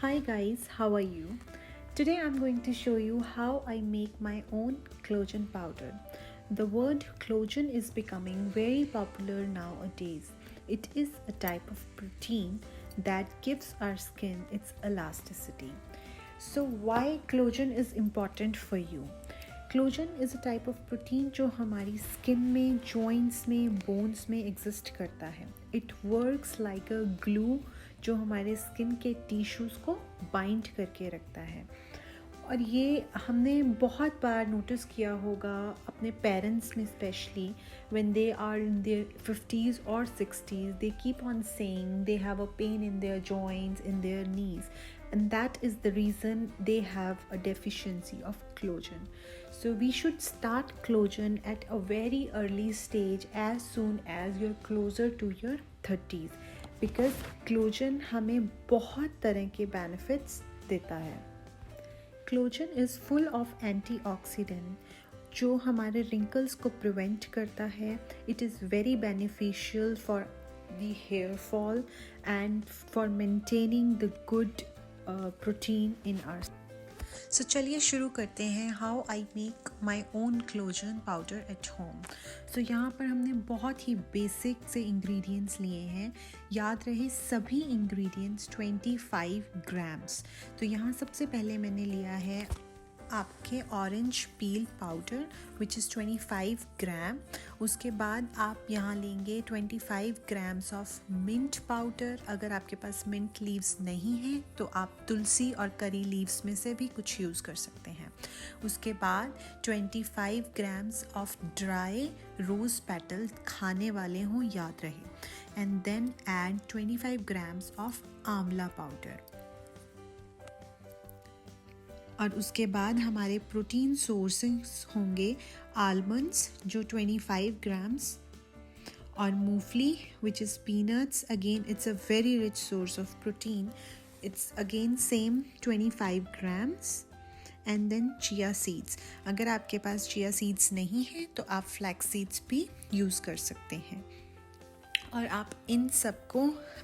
Hi guys, how are you? Today I'm going to show you how I make my own collagen powder. The word collagen is becoming very popular nowadays. It is a type of protein that gives our skin its elasticity. So why collagen is important for you? Collagen is a type of protein जो हमारी skin में, joints में, bones में exist करता है. It works like a glue जो हमारे skin के टिश्यूज़ को बाइंड करके रखता है. और ये हमने बहुत बार नोटिस किया होगा अपने पेरेंट्स में, specially when they are in their 50s और 60s, they keep on saying they have a pain in their joints, in their knees, and that is the reason they have a deficiency of collagen. So we should start collagen at a very early stage, as soon as you're closer to your 30s, because collagen हमें बहुत तरह के benefits देता है. Collagen is full of antioxidant जो हमारे wrinkles को prevent करता है. It is very beneficial for the hair fall and for maintaining the good protein in our. So चलिए शुरू करते हैं how I make my own collagen powder at home. So यहाँ पर हमने बहुत ही बेसिक से इंग्रेडिएंट्स लिए हैं. याद रहे सभी इंग्रेडिएंट्स 25 ग्राम्स. तो यहाँ सबसे पहले मैंने लिया है आपके orange peel powder which is 25 ग्राम. उसके बाद आप यहाँ लेंगे 25 ग्राम्स ऑफ मिंट पाउडर. अगर आपके पास मिंट लीव्स नहीं हैं तो आप तुलसी और करी लीव्स में से भी कुछ यूज़ कर सकते हैं. उसके बाद 25 grams of dry rose petal, खाने वाले हों याद रहे. And then add 25 grams of amla powder. और उसके बाद हमारे प्रोटीन सोर्सेस होंगे आलमंड्स जो 25 ग्राम्स, और मूंगफली which is peanuts. Again it's a very rich source of protein. It's again same 25 grams. And then chia seeds. अगर आपके पास चिया सीड्स नहीं है तो आप फ्लैक्स सीड्स भी यूज़ कर सकते हैं. और आप इन सबको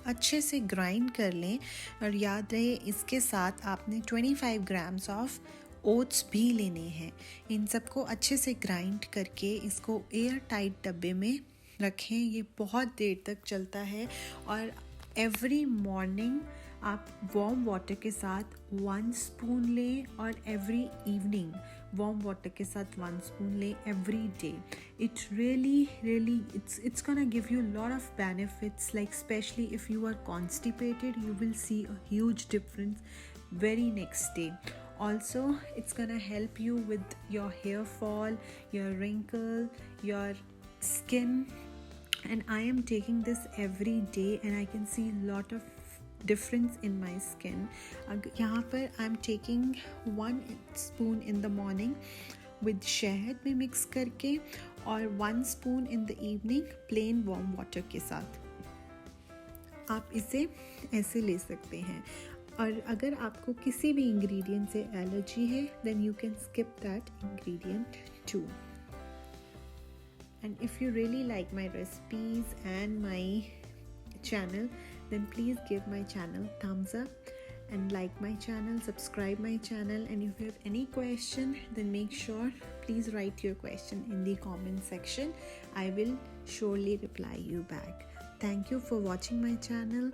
अच्छे से ग्राइंड कर लें. और याद रहे इसके साथ आपने 25 ग्राम्स ऑफ ओट्स भी लेने हैं. इन सबको अच्छे से ग्राइंड करके इसको एयर टाइट डब्बे में रखें. ये बहुत देर तक चलता है. और एवरी मॉर्निंग आप वार्म वाटर के साथ 1 स्पून लें, और एवरी इवनिंग वार्म वाटर के साथ 1 स्पून लें every day. It really it's gonna give you a lot of benefits, like especially if you are constipated, you will see a huge difference very next day. Also, it's gonna help you with your hair fall, your wrinkle, your skin. And I am taking this every day and I can see a lot of difference in my skin. यहाँ पर I'm taking 1 spoon in the morning with शहद में mix करके, और 1 spoon in the evening plain warm water के साथ. आप इसे ऐसे ले सकते हैं. और अगर आपको किसी भी इंग्रेडिएंट से एलर्जी है then you can skip that ingredient too. And if you really like my recipes and my channel, then please give my channel thumbs up and like my channel, subscribe my channel. And if you have any question, then make sure please write your question in the comment section. I will surely reply you back. Thank you for watching my channel.